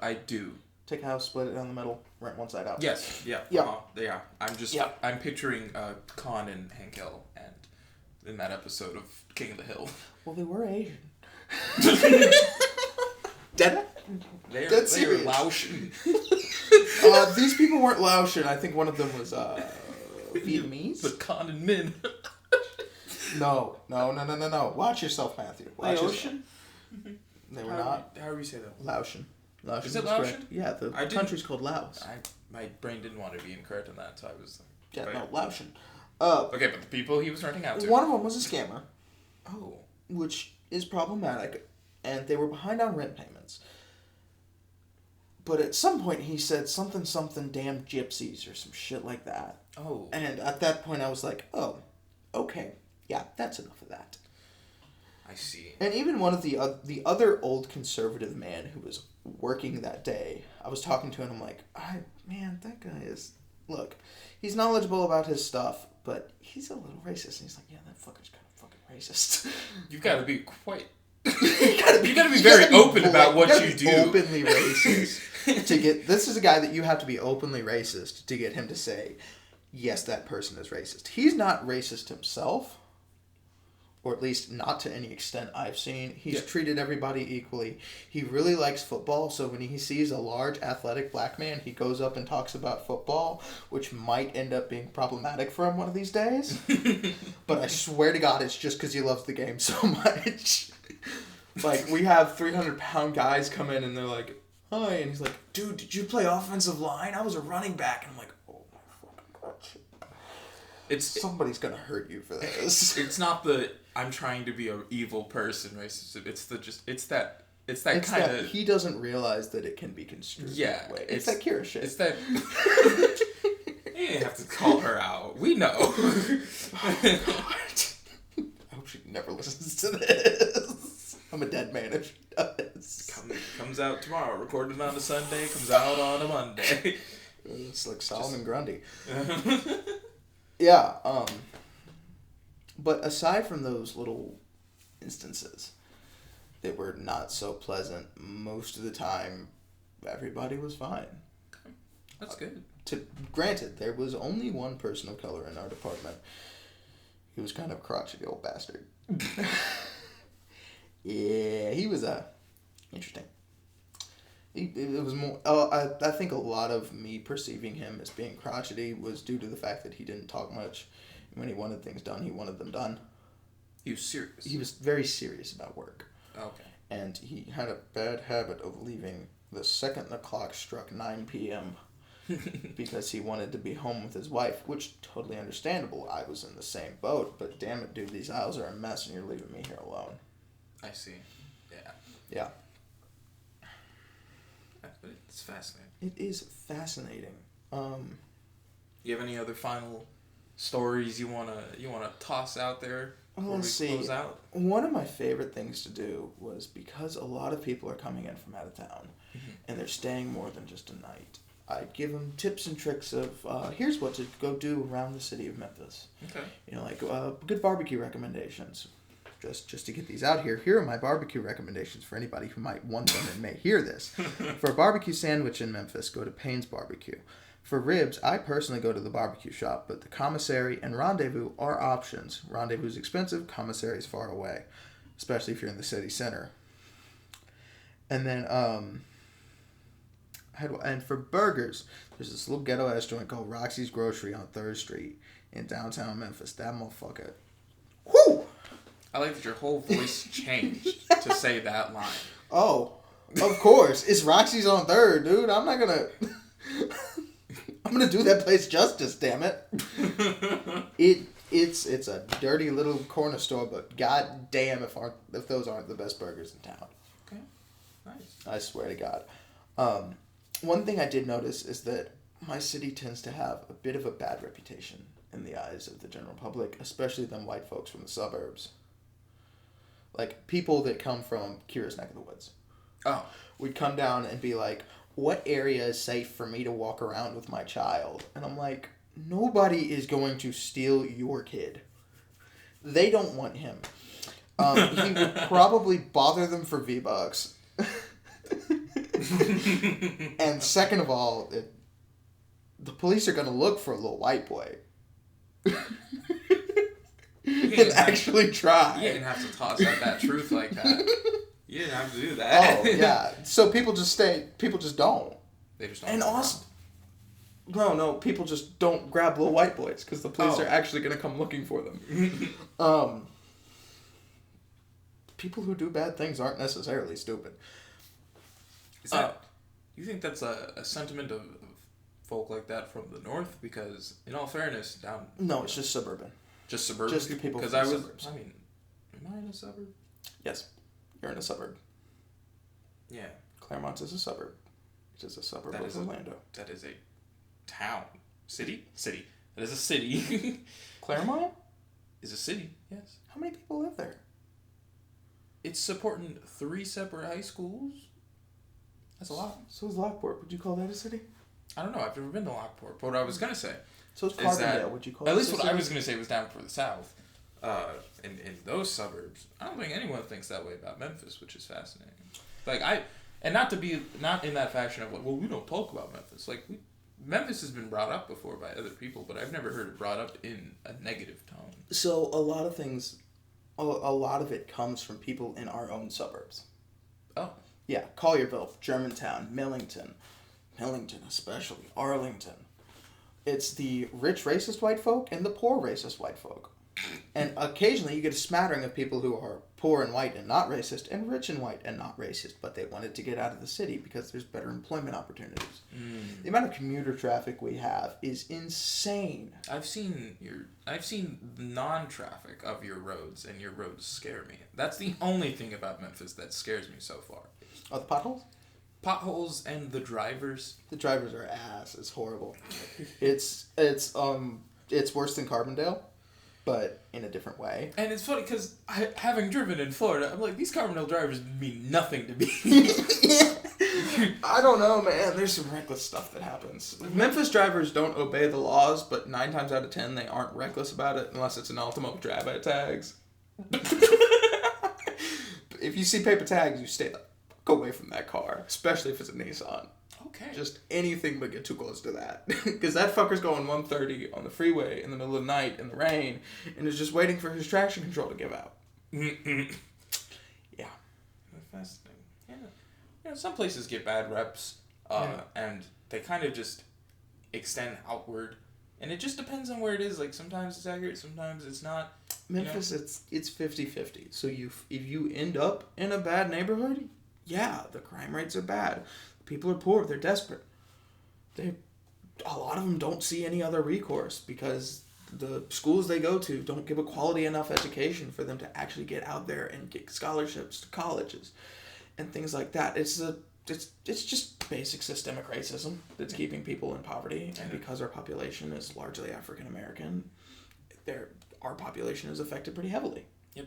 I do. Take a house, split it down the middle, rent one side out. Yes. Yeah. Yeah. Yeah. I'm picturing Khan and Hank Hill, and in that episode of King of the Hill. Well, they were Asian. They're serious. Laotian. These people weren't Laotian. I think one of them was Vietnamese. But Khan and Min. No. Watch yourself, Matthew. Watch Laotian? yourself. They were not. How do we say that? Laotian. Is it was Laotian? correct. Yeah, the country's called Laos. My brain didn't want to be incorrect on that, so I was like... Yeah, no, Laotian. Okay, but the people he was renting out to... One of them was a scammer. Oh. Which is problematic, and they were behind on rent payments. But at some point he said something damn gypsies or some shit like that. Oh. And at that point I was like, oh, okay, yeah, that's enough of that. I see. And even one of the other old conservative man who was working that day, I was talking to him, I'm like, man, that guy is, look, he's knowledgeable about his stuff, but he's a little racist. And he's like, yeah, that fucker's kind of fucking racist. You've got to be quite... you gotta be very open about what you do. Openly racist to get. This is a guy that you have to be openly racist to get him to say, yes, that person is racist. He's not racist himself, or at least not to any extent I've seen. He's treated everybody equally. He really likes football, so when he sees a large athletic black man, he goes up and talks about football, which might end up being problematic for him one of these days. But I swear to God, it's just because he loves the game so much. Like, we have 300-pound guys come in and they're like, hi, and he's like, dude, did you play offensive line? I was a running back. And I'm like, oh my fucking God. Somebody's gonna hurt you for this. It's not the I'm trying to be an evil person racist. It's that kind of... He doesn't realize that it can be construed that way. It's that Kira shit. It's that... You didn't have to call her out. We know. Oh, God. I hope she never listens to this. I'm a dead man if she does. Comes out tomorrow. Recorded on a Sunday. Comes out on a Monday. It's like Solomon Grundy. Yeah. But aside from those little instances that were not so pleasant, most of the time, everybody was fine. That's good. Granted, there was only one person of color in our department. He was kind of a crotchety old bastard. Yeah, he was interesting. It was more. I think a lot of me perceiving him as being crotchety was due to the fact that he didn't talk much. When he wanted things done, he wanted them done. He was serious. He was very serious about work. Okay. And he had a bad habit of leaving the second the clock struck 9 p.m. because he wanted to be home with his wife, which totally understandable. I was in the same boat, but damn it, dude, these aisles are a mess, and you're leaving me here alone. I see. Yeah. Yeah. But it's fascinating. It is fascinating. You have any other final stories you wanna toss out there before we close out? One of my favorite things to do was because a lot of people are coming in from out of town, and they're staying more than just a night. I give them tips and tricks of here's what to go do around the city of Memphis. Okay. You know, like good barbecue recommendations. Just to get these out here, here are my barbecue recommendations for anybody who might want them and may hear this. For a barbecue sandwich in Memphis, go to Payne's Barbecue. For ribs, I personally go to the barbecue shop, but the commissary and rendezvous are options. Rendezvous is expensive, commissary is far away, especially if you're in the city center. And then, and for burgers, there's this little ghetto ass joint called Roxy's Grocery on 3rd Street in downtown Memphis. That motherfucker. Whoo! I like that your whole voice changed to say that line. Oh, of course. It's Roxy's on 3rd, dude. I'm not gonna... I'm gonna do that place justice, damn it. It's a dirty little corner store, but god damn if those aren't the best burgers in town. Okay, nice. I swear to God. One thing I did notice is that my city tends to have a bit of a bad reputation in the eyes of the general public, especially them white folks from the suburbs. Like, people that come from Kira's neck of the woods. Oh. Would come down and be like, what area is safe for me to walk around with my child? And I'm like, nobody is going to steal your kid. They don't want him. He would probably bother them for V-Bucks. And second of all, the police are going to look for a little white boy. And actually try. You didn't have to toss out that truth like that. You didn't have to do that. Oh, yeah. So people just don't. They just don't. And also, no, people just don't grab little white boys because the police are actually going to come looking for them. People who do bad things aren't necessarily stupid. Is that, you think that's a sentiment of folk like that from the north? Because, in all fairness, down... No, it's just suburban. Just suburban? Just the people from the suburbs. I mean, am I in a suburb? Yes. You're in a suburb. Yeah. Claremont is a suburb. It is a suburb of Orlando. That is a town. City? City. That is a city. Claremont? Is a city, yes. How many people live there? It's supporting 3 separate high schools. That's a lot. So is Lockport. Would you call that a city? I don't know. I've never been to Lockport. But what I was going to say... So it's Carbondale. Would you call it at least a what city? I was going to say was down for the south. In those suburbs. I don't think anyone thinks that way about Memphis, which is fascinating. Like, not in that fashion of like, well, we don't talk about Memphis. Like, Memphis has been brought up before by other people, but I've never heard it brought up in a negative tone. So a lot of things, a lot of it comes from people in our own suburbs. Oh. Yeah, Collierville, Germantown, Millington especially, Arlington. It's the rich racist white folk and the poor racist white folk. And occasionally you get a smattering of people who are poor and white and not racist, and rich and white and not racist, but they wanted to get out of the city because there's better employment opportunities. The amount of commuter traffic we have is insane. I've seen non-traffic of your roads, and your roads scare me. That's the only thing about Memphis that scares me so far. Oh, the potholes? Potholes and the drivers. The drivers are ass. It's horrible. It's worse than Carbondale, but in a different way. And it's funny because having driven in Florida, I'm like, these Carbondale drivers mean nothing to me. I don't know, man. There's some reckless stuff that happens. Memphis drivers don't obey the laws, but 9 times out of 10 they aren't reckless about it unless it's an Ultimo with drive-by tags. If you see paper tags, you stay the fuck away from that car, especially if it's a Nissan. Okay. Just anything but get too close to that. Because that fucker's going 130 on the freeway in the middle of the night in the rain and is just waiting for his traction control to give out. Yeah. fascinating. Yeah. You know, some places get bad reps, and they kind of just extend outward. And it just depends on where it is. Like, sometimes it's accurate, sometimes it's not. Memphis, it's 50-50. So if you end up in a bad neighborhood, yeah, the crime rates are bad. People are poor. They're desperate. A lot of them don't see any other recourse because the schools they go to don't give a quality enough education for them to actually get out there and get scholarships to colleges and things like that. It's just basic systemic racism that's keeping people in poverty, and because our population is largely African American, our population is affected pretty heavily. Yep.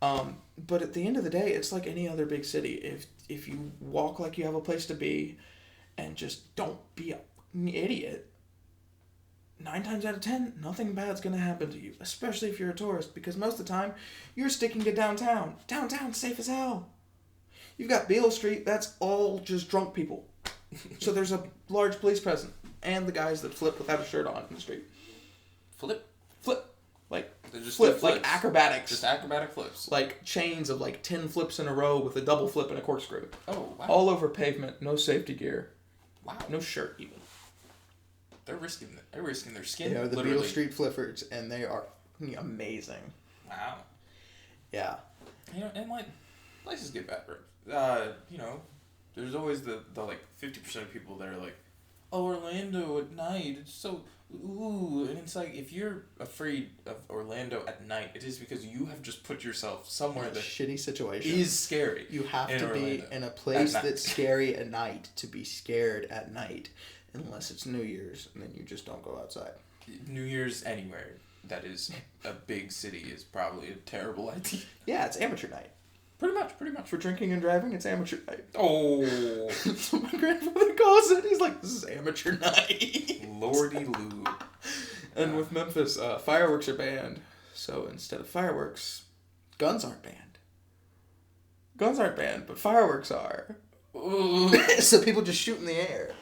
But at the end of the day, it's like any other big city. If you walk like you have a place to be, and just don't be an idiot, 9 times out of 10, nothing bad's gonna happen to you. Especially if you're a tourist, because most of the time, you're sticking to downtown. Downtown's safe as hell. You've got Beale Street, that's all just drunk people. So there's a large police presence. And the guys that flip without a shirt on in the street. Flip. Like, they're just flip, like acrobatics. Just acrobatic flips. Like chains of like 10 flips in a row with a double flip and a corkscrew. Oh, wow. All over pavement, no safety gear. Wow. No shirt even. They're risking their skin. They are the literally. Beale Street flippers, and they are amazing. Wow. Yeah. You know, and like, places get bad reps. You know, there's always the like 50% of people that are like, oh, Orlando at night, it's so ooh, and it's like, if you're afraid of Orlando at night, it is because you have just put yourself somewhere that shitty situation is scary. You have to be in a place that's scary at night to be scared at night, unless it's New Year's, and then you just don't go outside. New Year's anywhere that is a big city is probably a terrible idea. Yeah, it's amateur night. Pretty much. For drinking and driving, it's amateur night. Oh. That's what my grandfather calls it. He's like, this is amateur night. Lordy Lou. And with Memphis, fireworks are banned. So instead of fireworks, guns aren't banned. Guns aren't banned, but fireworks are. So people just shoot in the air.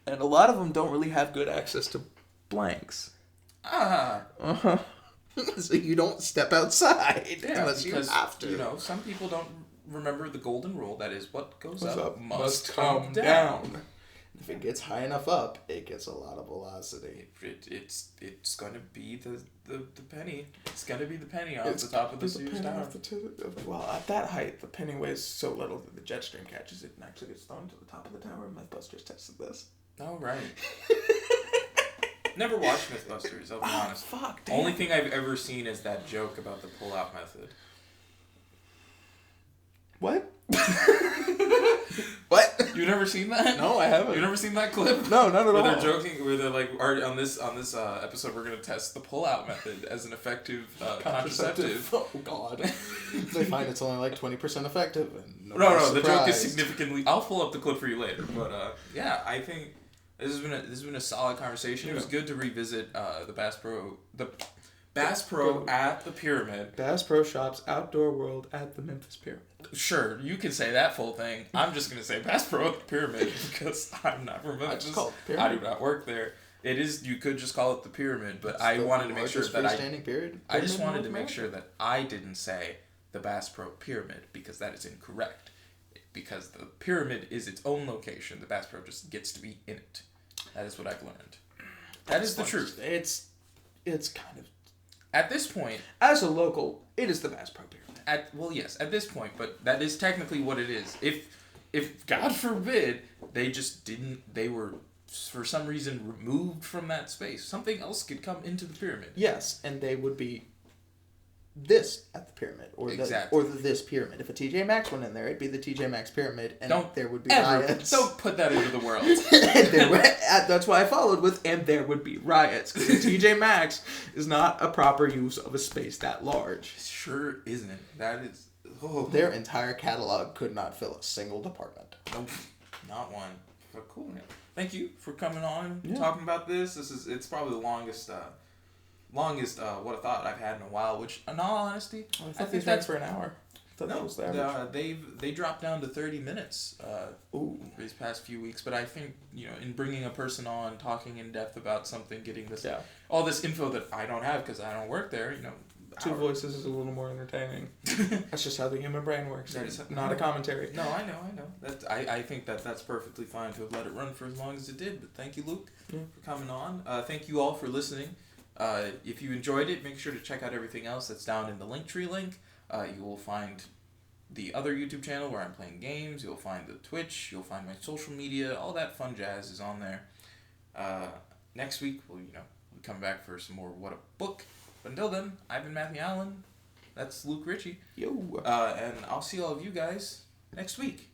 And a lot of them don't really have good access to blanks. Uh-huh. So you don't step outside unless you have to. You know, some people don't remember the golden rule. That is, what goes up must come down. If it gets high enough up, it gets a lot of velocity. It's going to be the penny. It's going to be the penny off the top of the Sears Tower. Well, at that height, the penny weighs so little that the jet stream catches it and actually gets thrown to the top of the tower. Mythbusters tested this. Oh, right. Never watched Mythbusters, I'll be honest. Fuck, damn. Only thing I've ever seen is that joke about the pull-out method. What? What? You've never seen that? No, I haven't. You've never seen that clip? No, not at all. Where they're joking, where they're like, on this episode, we're going to test the pull-out method as an effective contraceptive. Oh, God. They find it's only like 20% effective. And no, the joke is significantly... I'll pull up the clip for you later. But, yeah, I think... This has been a solid conversation. It was good to revisit the Bass Pro at the Pyramid. Bass Pro Shops Outdoor World at the Memphis Pyramid. Sure, you can say that full thing. I'm just gonna say Bass Pro at the Pyramid because I'm not from Memphis. I just call it the Pyramid. I do not work there. It is. You could just call it the Pyramid, but I wanted to make sure that I just wanted to make sure that I didn't say the Bass Pro Pyramid because that is incorrect. Because the pyramid is its own location. The Bass Pro just gets to be in it. That is what I've learned. That is the truth. It's kind of... At this point... As a local, it is the Bass Pro Pyramid. Well, yes, at this point, but that is technically what it is. If God forbid, they just didn't... They were, for some reason, removed from that space. Something else could come into the pyramid. Yes, and they would be... this at the pyramid, or this pyramid. If a TJ Maxx went in there, it'd be the TJ Maxx pyramid, and there would be riots. Don't put that into the world. That's why I followed with, and there would be riots, because the TJ Maxx is not a proper use of a space that large. Sure isn't. That is... Oh. Their entire catalog could not fill a single department. Nope, not one. But cool, man. Thank you for coming on and talking about this. It's probably the longest What a Thought I've had in a while, which, in all honesty, I think that's for an hour. That was the average. They dropped down to 30 minutes these past few weeks, but I think, in bringing a person on, talking in depth about something, getting this all this info that I don't have because I don't work there, Two voices is a little more entertaining. That's just how the human brain works. That It's is- not a commentary. No, I know. I think that's perfectly fine to have let it run for as long as it did. But thank you, Luke, for coming on. Thank you all for listening. If you enjoyed it, make sure to check out everything else that's down in the Linktree link. You will find the other YouTube channel where I'm playing games. You'll find the Twitch. You'll find my social media. All that fun jazz is on there. Next week, we'll come back for some more What a Book. But until then, I've been Matthew Allen. That's Luke Ritchie. Yo. And I'll see all of you guys next week.